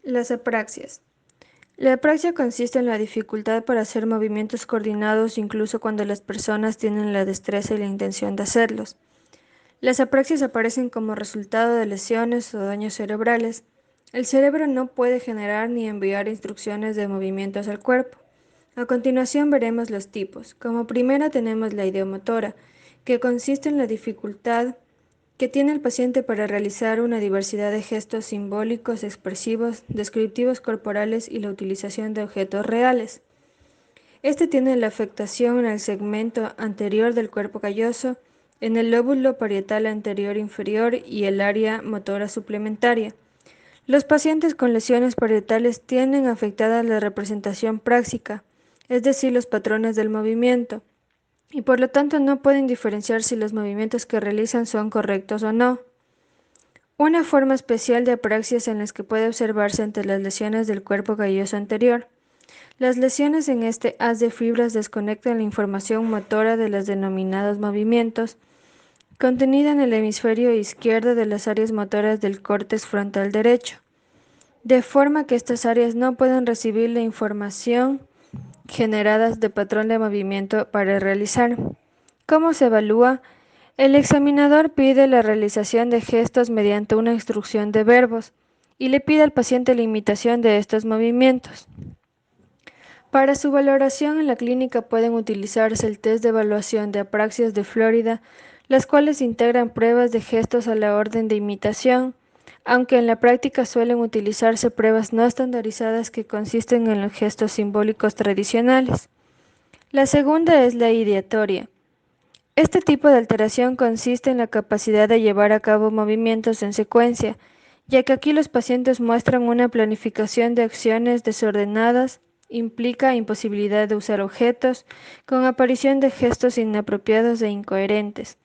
Las apraxias. La apraxia consiste en la dificultad para hacer movimientos coordinados incluso cuando las personas tienen la destreza y la intención de hacerlos. Las apraxias aparecen como resultado de lesiones o daños cerebrales. El cerebro no puede generar ni enviar instrucciones de movimientos al cuerpo. A continuación veremos los tipos. Como primera tenemos la ideomotora, que consiste en la dificultad que tiene el paciente para realizar una diversidad de gestos simbólicos, expresivos, descriptivos corporales y la utilización de objetos reales. Este tiene la afectación en el segmento anterior del cuerpo calloso, en el lóbulo parietal anterior inferior y el área motora suplementaria. Los pacientes con lesiones parietales tienen afectada la representación práctica, es decir, los patrones del movimiento, y por lo tanto no pueden diferenciar si los movimientos que realizan son correctos o no. Una forma especial de apraxias en las que puede observarse entre las lesiones del cuerpo calloso anterior. Las lesiones en este haz de fibras desconectan la información motora de los denominados movimientos, contenida en el hemisferio izquierdo de las áreas motoras del córtex frontal derecho, de forma que estas áreas no pueden recibir la información generada de patrón de movimiento para realizar. ¿Cómo se evalúa? El examinador pide la realización de gestos mediante una instrucción de verbos y le pide al paciente la imitación de estos movimientos. Para su valoración en la clínica pueden utilizarse el test de evaluación de apraxias de Florida, las cuales integran pruebas de gestos a la orden de imitación, aunque en la práctica suelen utilizarse pruebas no estandarizadas que consisten en los gestos simbólicos tradicionales. La segunda es la ideatoria. Este tipo de alteración consiste en la capacidad de llevar a cabo movimientos en secuencia, ya que aquí los pacientes muestran una planificación de acciones desordenadas, implica imposibilidad de usar objetos, con aparición de gestos inapropiados e incoherentes.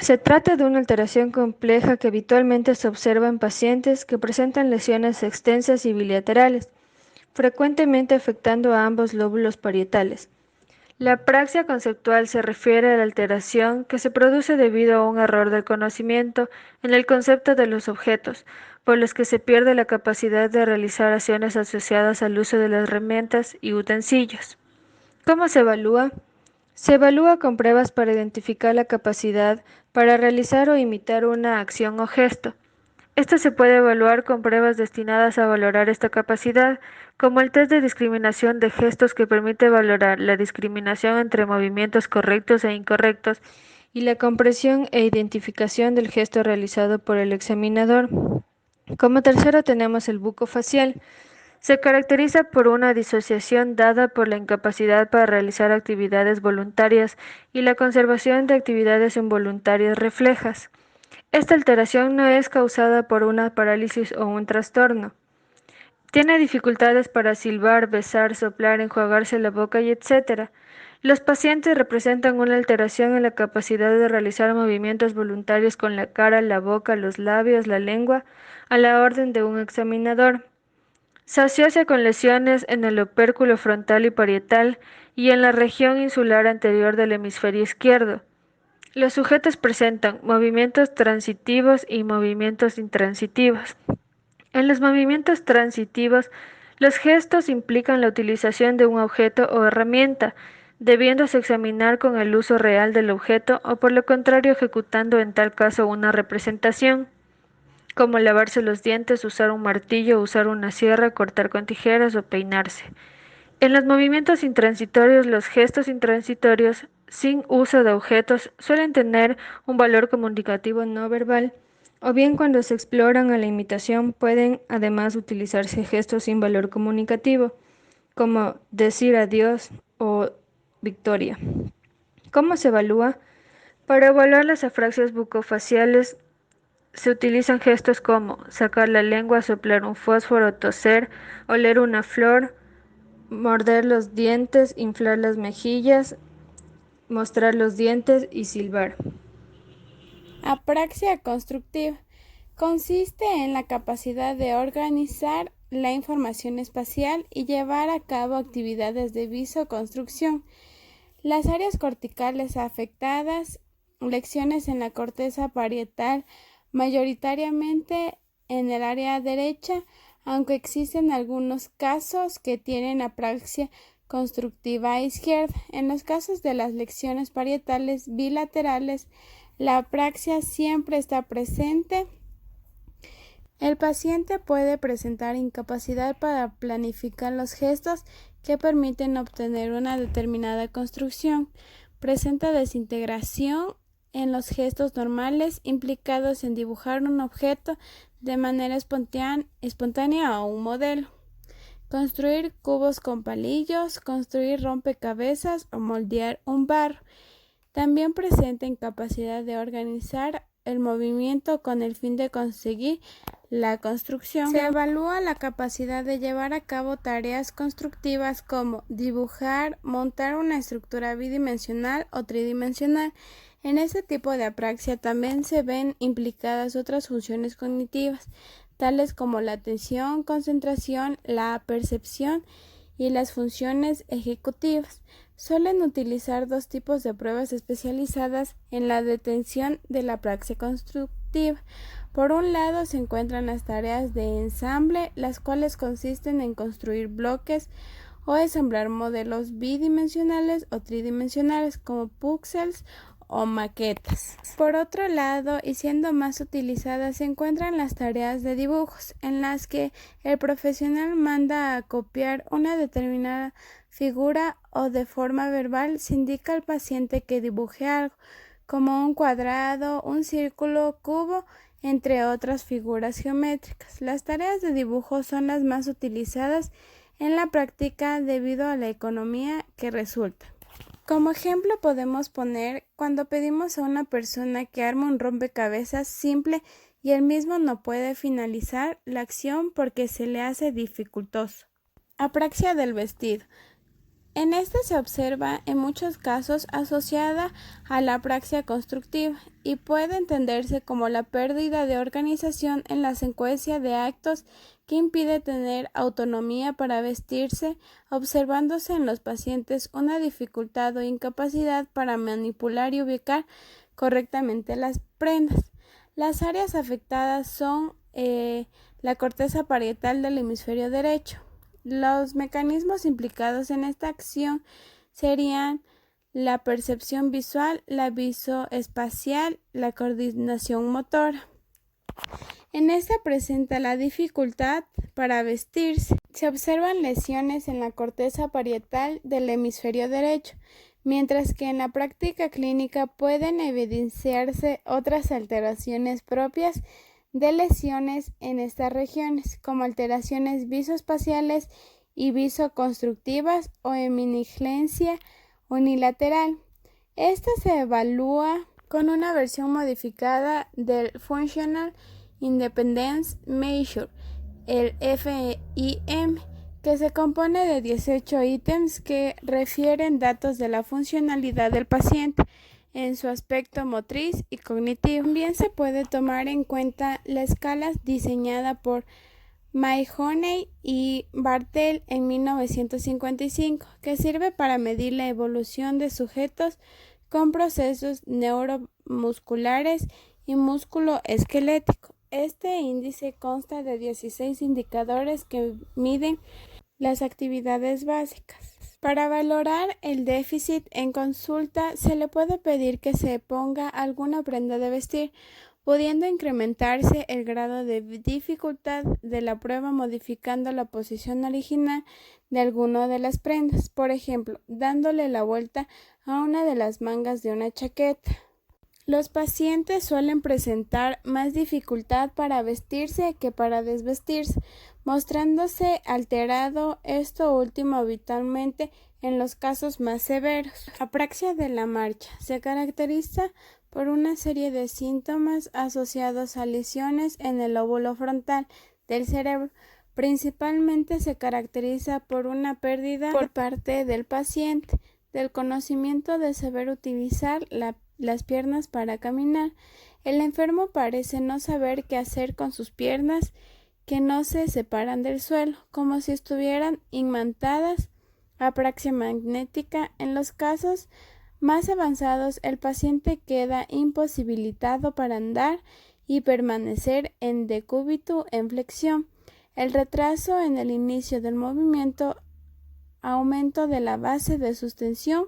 Se trata de una alteración compleja que habitualmente se observa en pacientes que presentan lesiones extensas y bilaterales, frecuentemente afectando a ambos lóbulos parietales. La apraxia conceptual se refiere a la alteración que se produce debido a un error del conocimiento en el concepto de los objetos, por los que se pierde la capacidad de realizar acciones asociadas al uso de las herramientas y utensilios. ¿Cómo se evalúa? Se evalúa con pruebas para identificar la capacidad para realizar o imitar una acción o gesto. Esto se puede evaluar con pruebas destinadas a valorar esta capacidad, como el test de discriminación de gestos que permite valorar la discriminación entre movimientos correctos e incorrectos y la comprensión e identificación del gesto realizado por el examinador. Como tercero tenemos el buco facial. Se caracteriza por una disociación dada por la incapacidad para realizar actividades voluntarias y la conservación de actividades involuntarias reflejas. Esta alteración no es causada por una parálisis o un trastorno. Tiene dificultades para silbar, besar, soplar, enjuagarse la boca y etc. Los pacientes representan una alteración en la capacidad de realizar movimientos voluntarios con la cara, la boca, los labios, la lengua, a la orden de un examinador. Se asocia con lesiones en el opérculo frontal y parietal y en la región insular anterior del hemisferio izquierdo. Los sujetos presentan movimientos transitivos y movimientos intransitivos. En los movimientos transitivos, los gestos implican la utilización de un objeto o herramienta, debiéndose examinar con el uso real del objeto o por lo contrario ejecutando en tal caso una representación, como lavarse los dientes, usar un martillo, usar una sierra, cortar con tijeras o peinarse. En los movimientos intransitorios, los gestos intransitorios sin uso de objetos suelen tener un valor comunicativo no verbal, o bien cuando se exploran a la imitación pueden además utilizarse gestos sin valor comunicativo, como decir adiós o victoria. ¿Cómo se evalúa? Para evaluar las afraxias bucofaciales se utilizan gestos como sacar la lengua, soplar un fósforo, toser, oler una flor, morder los dientes, inflar las mejillas, mostrar los dientes y silbar. Apraxia constructiva consiste en la capacidad de organizar la información espacial y llevar a cabo actividades de visoconstrucción. Las áreas corticales afectadas, lesiones en la corteza parietal, mayoritariamente en el área derecha, aunque existen algunos casos que tienen apraxia constructiva a izquierda. En los casos de las lesiones parietales bilaterales, la apraxia siempre está presente. El paciente puede presentar incapacidad para planificar los gestos que permiten obtener una determinada construcción. Presenta desintegración en los gestos normales implicados en dibujar un objeto de manera espontánea o un modelo. Construir cubos con palillos, construir rompecabezas o moldear un barro. También presenta incapacidad de organizar el movimiento con el fin de conseguir la construcción. Se evalúa la capacidad de llevar a cabo tareas constructivas como dibujar, montar una estructura bidimensional o tridimensional. En este tipo de apraxia también se ven implicadas otras funciones cognitivas, tales como la atención, concentración, la percepción y las funciones ejecutivas. Suelen utilizar dos tipos de pruebas especializadas en la detención de la apraxia constructiva. Por un lado se encuentran las tareas de ensamble, las cuales consisten en construir bloques o ensamblar modelos bidimensionales o tridimensionales como píxeles o maquetas. Por otro lado, y siendo más utilizadas, se encuentran las tareas de dibujos, en las que el profesional manda a copiar una determinada figura o de forma verbal se indica al paciente que dibuje algo, como un cuadrado, un círculo, cubo, entre otras figuras geométricas. Las tareas de dibujo son las más utilizadas en la práctica debido a la economía que resulta. Como ejemplo podemos poner cuando pedimos a una persona que arme un rompecabezas simple y él mismo no puede finalizar la acción porque se le hace dificultoso. Apraxia del vestido. En esta se observa en muchos casos asociada a la apraxia constructiva y puede entenderse como la pérdida de organización en la secuencia de actos que impide tener autonomía para vestirse, observándose en los pacientes una dificultad o incapacidad para manipular y ubicar correctamente las prendas. Las áreas afectadas son la corteza parietal del hemisferio derecho. Los mecanismos implicados en esta acción serían la percepción visual, la visoespacial, la coordinación motora. En esta presenta la dificultad para vestirse. Se observan lesiones en la corteza parietal del hemisferio derecho, mientras que en la práctica clínica pueden evidenciarse otras alteraciones propias de lesiones en estas regiones, como alteraciones visoespaciales y visoconstructivas o hemiangioplastia unilateral. Esta se evalúa con una versión modificada del Functional Independence Measure, el FIM, que se compone de 18 ítems que refieren datos de la funcionalidad del paciente en su aspecto motriz y cognitivo. También se puede tomar en cuenta la escala diseñada por Mahoney y Bartel en 1955, que sirve para medir la evolución de sujetos con procesos neuromusculares y músculo esquelético. Este índice consta de 16 indicadores que miden las actividades básicas. Para valorar el déficit en consulta, se le puede pedir que se ponga alguna prenda de vestir, pudiendo incrementarse el grado de dificultad de la prueba modificando la posición original de alguna de las prendas, por ejemplo, dándole la vuelta a una de las mangas de una chaqueta. Los pacientes suelen presentar más dificultad para vestirse que para desvestirse, mostrándose alterado esto último habitualmente en los casos más severos. Apraxia de la marcha se caracteriza por una serie de síntomas asociados a lesiones en el lóbulo frontal del cerebro. Principalmente se caracteriza por una pérdida por parte del paciente del conocimiento de saber utilizar las piernas para caminar. El enfermo parece no saber qué hacer con sus piernas, que no se separan del suelo, como si estuvieran imantadas. Apraxia magnética. En los casos más avanzados, el paciente queda imposibilitado para andar y permanecer en decúbito en flexión. El retraso en el inicio del movimiento, aumento de la base de sostenión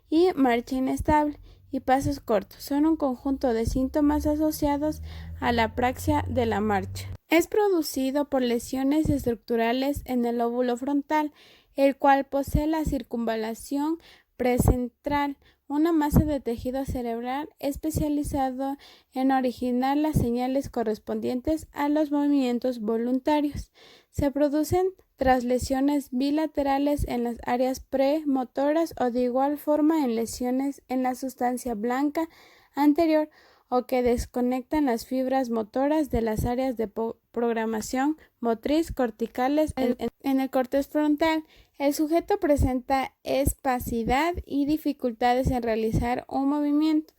y marcha inestable y pasos cortos son un conjunto de síntomas asociados a la apraxia de la marcha. Es producido por lesiones estructurales en el lóbulo frontal, el cual posee la circunvalación precentral, una masa de tejido cerebral especializado en originar las señales correspondientes a los movimientos voluntarios. Se producen tras lesiones bilaterales en las áreas premotoras o de igual forma en lesiones en la sustancia blanca anterior o que desconectan las fibras motoras de las áreas de programación motriz corticales en el córtex frontal. El sujeto presenta espacidad y dificultades en realizar un movimiento.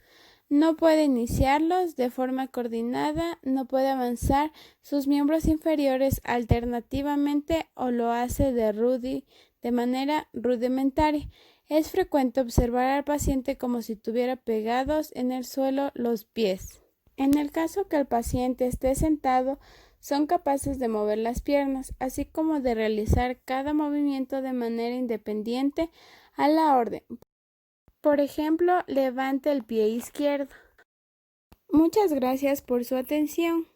No puede iniciarlos de forma coordinada, no puede avanzar sus miembros inferiores alternativamente o lo hace de manera rudimentaria. Es frecuente observar al paciente como si tuviera pegados en el suelo los pies. En el caso que el paciente esté sentado, son capaces de mover las piernas, así como de realizar cada movimiento de manera independiente a la orden. Por ejemplo, levante el pie izquierdo. Muchas gracias por su atención.